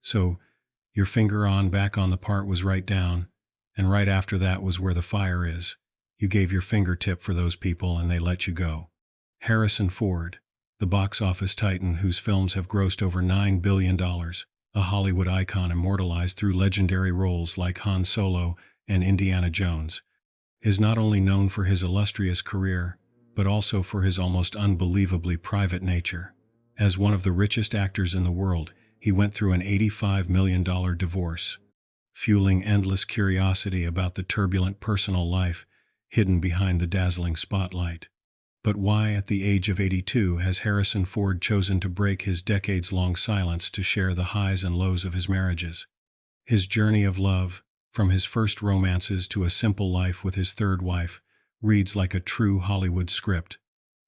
So, your finger on back on the part was right down, and right after that was where the fire is. You gave your fingertip for those people and they let you go. Harrison Ford, the box office titan whose films have grossed over $9 billion, a Hollywood icon immortalized through legendary roles like Han Solo and Indiana Jones, is not only known for his illustrious career, but also for his almost unbelievably private nature. As one of the richest actors in the world, he went through an $85 million divorce, fueling endless curiosity about the turbulent personal life hidden behind the dazzling spotlight. But why, at the age of 82, has Harrison Ford chosen to break his decades-long silence to share the highs and lows of his marriages? His journey of love, from his first romances to a simple life with his third wife, reads like a true Hollywood script.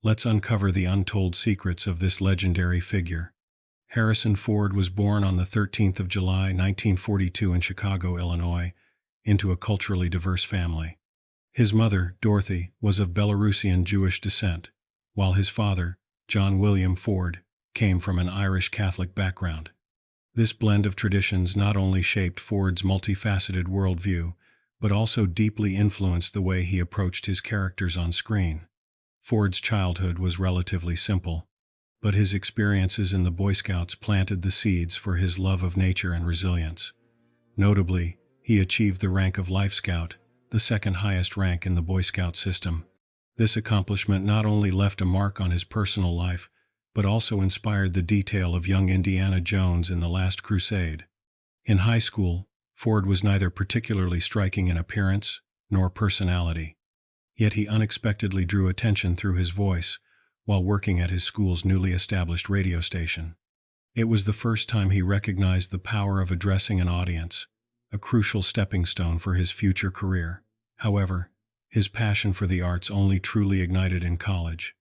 Let's uncover the untold secrets of this legendary figure. Harrison Ford was born on the 13th of July, 1942 in Chicago, Illinois, into a culturally diverse family. His mother, Dorothy, was of Belarusian Jewish descent, while his father, John William Ford, came from an Irish Catholic background. This blend of traditions not only shaped Ford's multifaceted worldview, but also deeply influenced the way he approached his characters on screen. Ford's childhood was relatively simple, but his experiences in the Boy Scouts planted the seeds for his love of nature and resilience. Notably, he achieved the rank of Life Scout, the second highest rank in the Boy Scout system. This accomplishment not only left a mark on his personal life, but also inspired the detail of young Indiana Jones in The Last Crusade. In high school, Ford was neither particularly striking in appearance nor personality, yet he unexpectedly drew attention through his voice while working at his school's newly established radio station. It was the first time he recognized the power of addressing an audience, a crucial stepping stone for his future career. However, his passion for the arts only truly ignited in college.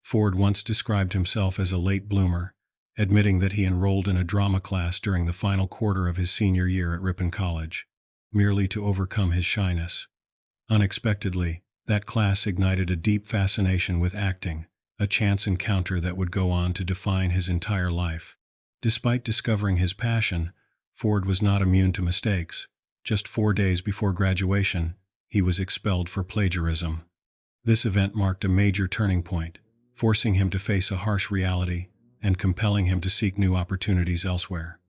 Ford once described himself as a late bloomer, admitting that he enrolled in a drama class during the final quarter of his senior year at Ripon College, merely to overcome his shyness. Unexpectedly, that class ignited a deep fascination with acting, a chance encounter that would go on to define his entire life. Despite discovering his passion, Ford was not immune to mistakes. Just 4 days before graduation, he was expelled for plagiarism. This event marked a major turning point, forcing him to face a harsh reality and compelling him to seek new opportunities elsewhere.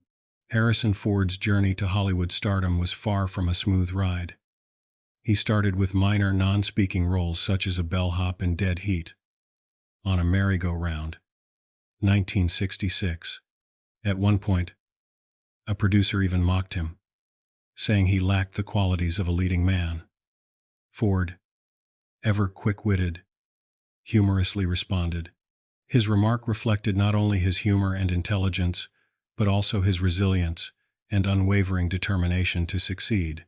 Harrison Ford's journey to Hollywood stardom was far from a smooth ride. He started with minor non-speaking roles such as a bellhop in Dead Heat, On a Merry-Go-Round, 1966. At one point, a producer even mocked him, saying he lacked the qualities of a leading man. Ford, ever quick-witted, humorously responded. His remark reflected not only his humor and intelligence, but also his resilience and unwavering determination to succeed.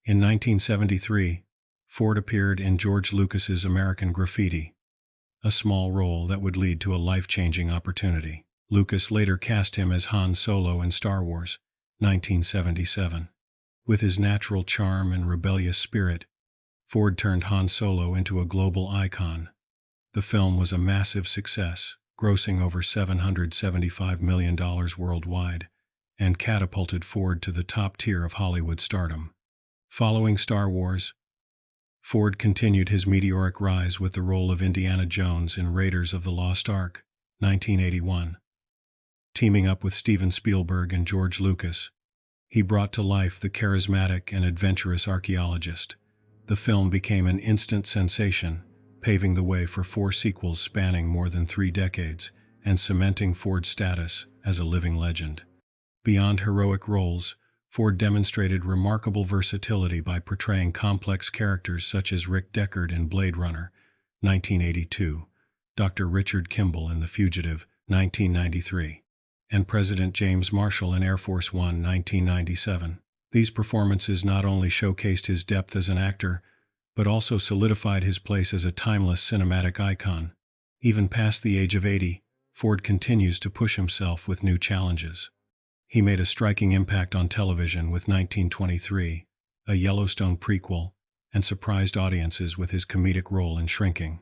In 1973, Ford appeared in George Lucas's American Graffiti, a small role that would lead to a life-changing opportunity. Lucas later cast him as Han Solo in Star Wars, 1977. With his natural charm and rebellious spirit, Ford turned Han Solo into a global icon. The film was a massive success, grossing over $775 million worldwide, and catapulted Ford to the top tier of Hollywood stardom. Following Star Wars, Ford continued his meteoric rise with the role of Indiana Jones in Raiders of the Lost Ark, 1981. Teaming up with Steven Spielberg and George Lucas, he brought to life the charismatic and adventurous archaeologist. The film became an instant sensation, paving the way for 4 sequels spanning more than 3 decades and cementing Ford's status as a living legend. Beyond heroic roles, Ford demonstrated remarkable versatility by portraying complex characters such as Rick Deckard in Blade Runner, 1982, Dr. Richard Kimball in The Fugitive, 1993, and President James Marshall in Air Force One, 1997. These performances not only showcased his depth as an actor, but also solidified his place as a timeless cinematic icon. Even past the age of 80, Ford continues to push himself with new challenges. He made a striking impact on television with 1923, a Yellowstone prequel, and surprised audiences with his comedic role in Shrinking.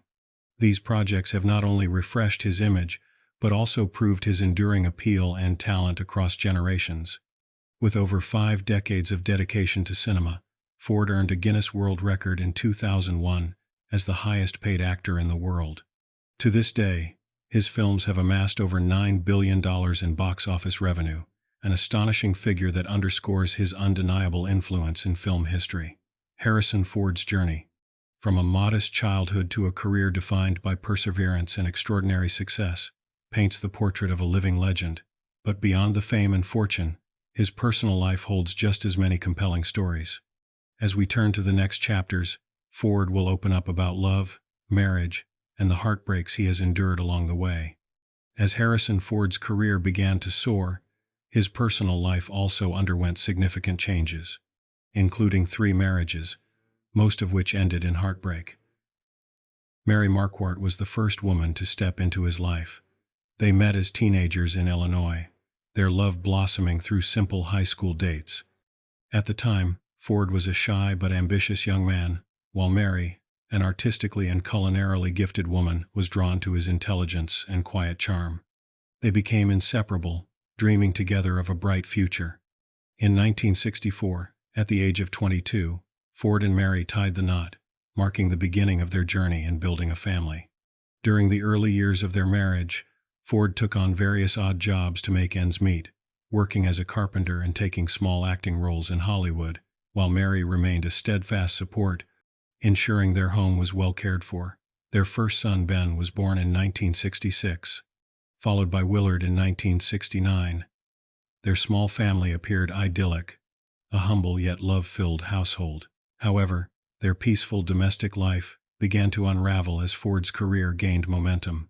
These projects have not only refreshed his image, but also proved his enduring appeal and talent across generations. With over 5 decades of dedication to cinema, Ford earned a Guinness World Record in 2001 as the highest-paid actor in the world. To this day, his films have amassed over $9 billion in box office revenue, an astonishing figure that underscores his undeniable influence in film history. Harrison Ford's journey. From a modest childhood to a career defined by perseverance and extraordinary success, paints the portrait of a living legend. But beyond the fame and fortune, his personal life holds just as many compelling stories. As we turn to the next chapters, Ford will open up about love, marriage, and the heartbreaks he has endured along the way. As Harrison Ford's career began to soar, his personal life also underwent significant changes, including 3 marriages, most of which ended in heartbreak. Mary Marquardt was the first woman to step into his life. They met as teenagers in Illinois, their love blossoming through simple high school dates. At the time, Ford was a shy but ambitious young man, while Mary, an artistically and culinarily gifted woman, was drawn to his intelligence and quiet charm. They became inseparable, dreaming together of a bright future. In 1964, at the age of 22, Ford and Mary tied the knot, marking the beginning of their journey in building a family. During the early years of their marriage, Ford took on various odd jobs to make ends meet, working as a carpenter and taking small acting roles in Hollywood, while Mary remained a steadfast support, ensuring their home was well cared for. Their first son, Ben, was born in 1966, followed by Willard in 1969. Their small family appeared idyllic, a humble yet love-filled household. However, their peaceful domestic life began to unravel as Ford's career gained momentum.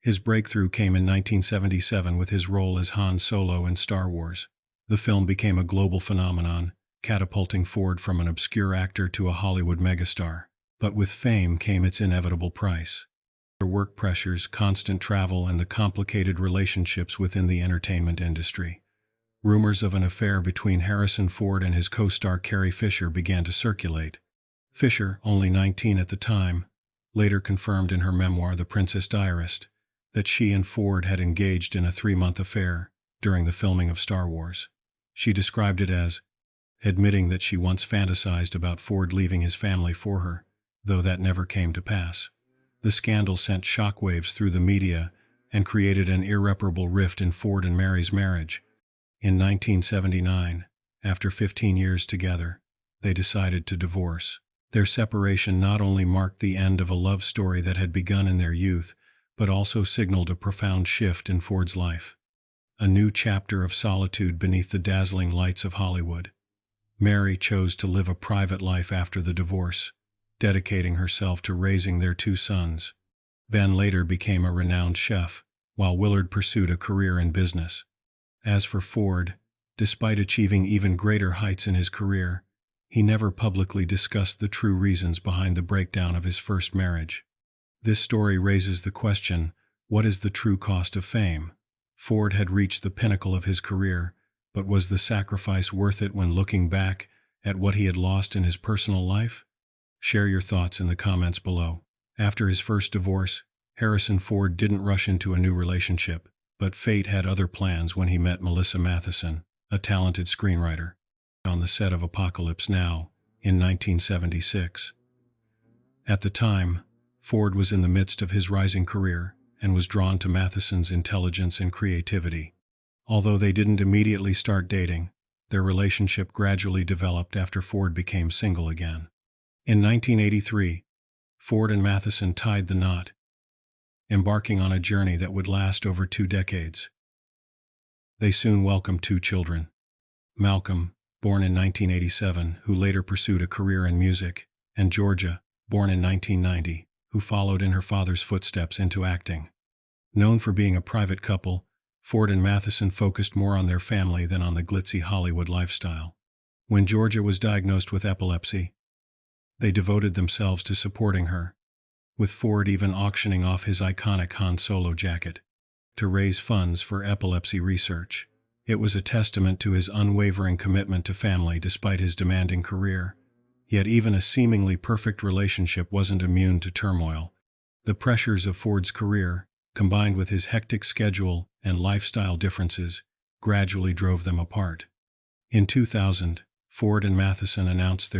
His breakthrough came in 1977 with his role as Han Solo in Star Wars. The film became a global phenomenon, catapulting Ford from an obscure actor to a Hollywood megastar. But with fame came its inevitable price. Their work pressures, constant travel, and the complicated relationships within the entertainment industry. Rumors of an affair between Harrison Ford and his co-star Carrie Fisher began to circulate. Fisher, only 19 at the time, later confirmed in her memoir The Princess Diarist that she and Ford had engaged in a 3-month affair during the filming of Star Wars. She described it as admitting that she once fantasized about Ford leaving his family for her, though that never came to pass. The scandal sent shockwaves through the media and created an irreparable rift in Ford and Mary's marriage. In 1979, after 15 years together, they decided to divorce. Their separation not only marked the end of a love story that had begun in their youth, but also signaled a profound shift in Ford's life. A new chapter of solitude beneath the dazzling lights of Hollywood. Mary chose to live a private life after the divorce, dedicating herself to raising their 2 sons. Ben later became a renowned chef, while Willard pursued a career in business. As for Ford, despite achieving even greater heights in his career, he never publicly discussed the true reasons behind the breakdown of his first marriage. This story raises the question, what is the true cost of fame? Ford had reached the pinnacle of his career, but was the sacrifice worth it when looking back at what he had lost in his personal life? Share your thoughts in the comments below. After his first divorce, Harrison Ford didn't rush into a new relationship, but fate had other plans when he met Melissa Matheson, a talented screenwriter, on the set of Apocalypse Now in 1976. At the time, Ford was in the midst of his rising career and was drawn to Matheson's intelligence and creativity. Although they didn't immediately start dating, their relationship gradually developed after Ford became single again. In 1983, Ford and Matheson tied the knot, embarking on a journey that would last over 2 decades. They soon welcomed 2 children. Malcolm, born in 1987, who later pursued a career in music, and Georgia, born in 1990, who followed in her father's footsteps into acting. Known for being a private couple, Ford and Matheson focused more on their family than on the glitzy Hollywood lifestyle. When Georgia was diagnosed with epilepsy, they devoted themselves to supporting her, with Ford even auctioning off his iconic Han Solo jacket to raise funds for epilepsy research. It was a testament to his unwavering commitment to family despite his demanding career. Yet even a seemingly perfect relationship wasn't immune to turmoil. The pressures of Ford's career, combined with his hectic schedule and lifestyle differences, gradually drove them apart. In 2000, Ford and Matheson announced their